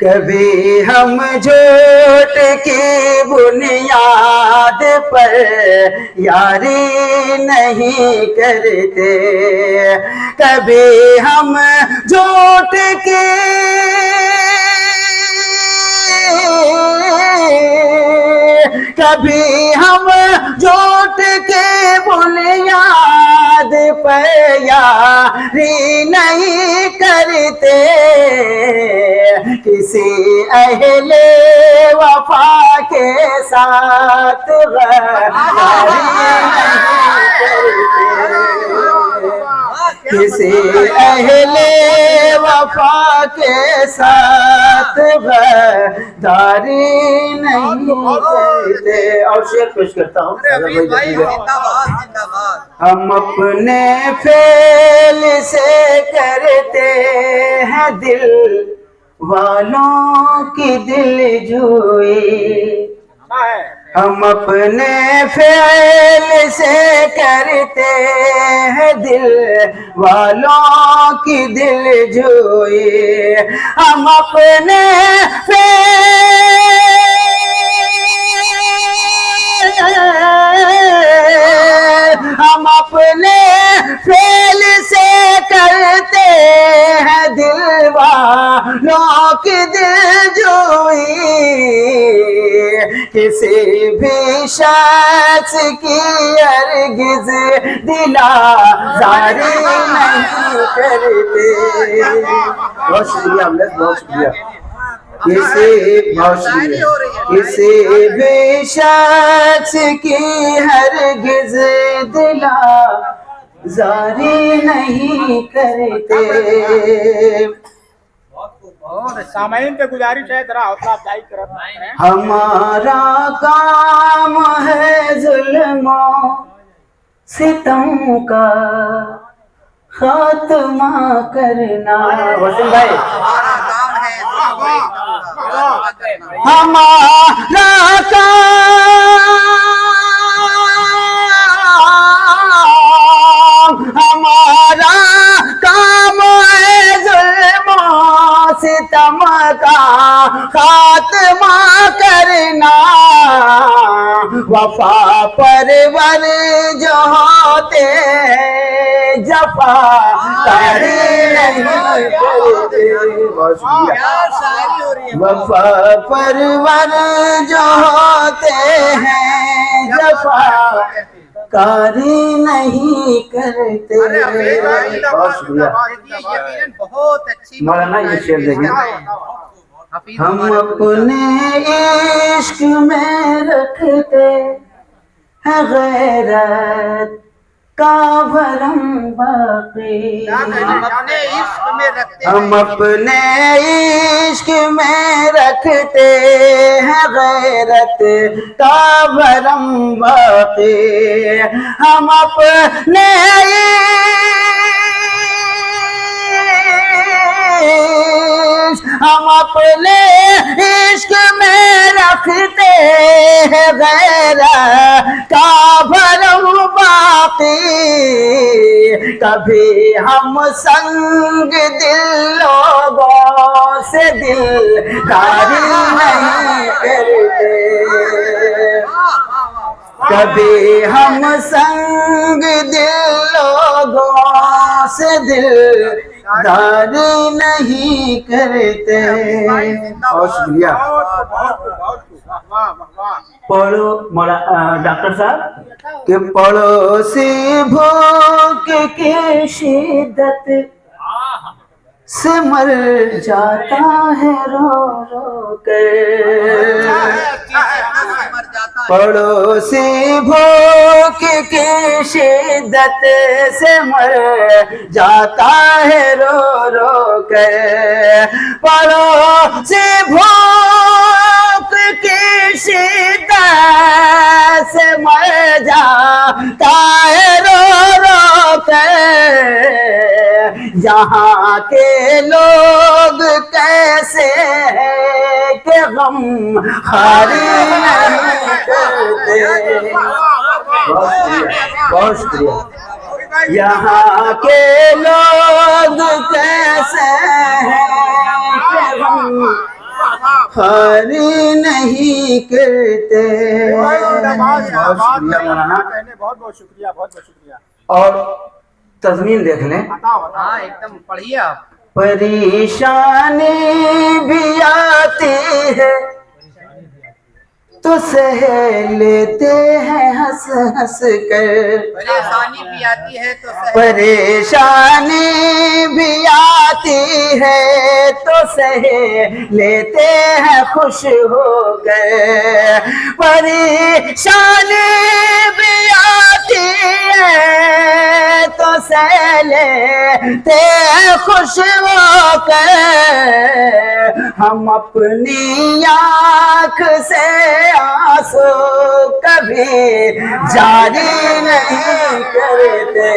کبھی ہم جھوٹ کی بنیاد پر یاری نہیں کرتے، کبھی ہم جھوٹ کی کبھی ہم جھوٹ کے بنیاد پر یاری نہیں کرتے، کسی اہل وفا کے ساتھ غداری نہیں کرتے، کسی اہل وفا کے ساتھ غداری نہیں کرتے۔ اور شعر پیش کرتا ہوں، ہم اپنے فعل سے کرتے ہیں دل والوں کی دل جوئی، ہم اپنے فعل سے کرتے ہیں دل والوں کی دل جوئی، ہم اپنے ہم اپنے فعل سے کرتے ہیں دل والوں کی دل جوئی، کسی بھی شخص کی ہرگز دلازاری نہیں کرتے۔ بہت شکریہ امجد، بہت شکریہ۔ کسی بھی شخص کی ہرگز دلازاری نہیں کرتے۔ سامعین پہ گزارش ہے ذرا حوصلہ افزائی کریں۔ ہمارا کام ہے ظلم و ستم کا خاتمہ کرنا۔ وسیم بھائی، ہمارا کام ہے ظلم و ستم کا خاتمہ کرنا، وفا پرور جو ہوتے جفا کاری نہیں کرتے۔ وفا پرور جو ہوتے ہیں جفا کاری نہیں کرتے۔ بہت شکریہ مولانا، یہ شعر دیکھیں، ہم اپنے عشق میں رکھتے ہیں غیرت کا بھرم باقی، ہم اپنے عشق میں رکھتے ہیں غیرت کا بھرم باقی، ہم اپنے عشق میں رکھتے ہیں غیرت کا بھرم باقی، کبھی ہم سنگ دل لوگوں سے دلداری نہیں کرتے، کبھی ہم سنگ دل لوگوں سے دلداری نہیں کرتے۔ بہت شکریہ۔ پڑھو ڈاکٹر صاحب کہ پڑوسی بھوک کی شدت سے مر جاتا ہے رو رو کر، پڑوسی بھوک کی شدت سے مر جاتا ہے رو رو کر، پڑوسی بھوک کی شدت سے مر جاتا ہے رو رو کر، یہاں کے لوگ کیسے ہیں کہ غم خواری نہیں کرتے۔ بہت شکریہ۔ یہاں کے لوگ کیسے ہیں کہ غم خالی نہیں کرتے. بہت شکریہ مولانا. بہت بہت شکریہ بہت بہت شکریہ. اور تضمین دیکھ لیں. ہاں ایک دم پڑھیے آپ. پریشانی بھی آتی ہے تو سہ لیتے ہیں ہنس ہنس کر. پریشانی بھی آتی ہے تو پریشانی بھی آتی ہے تو سہ لیتے ہیں خوش ہو کر. پریشانی بھی آتی ہے تو سہ لیتے ہیں خوش ہو کر. ہم اپنی آنکھ سے آنسو کبھی جاری نہیں کرتے.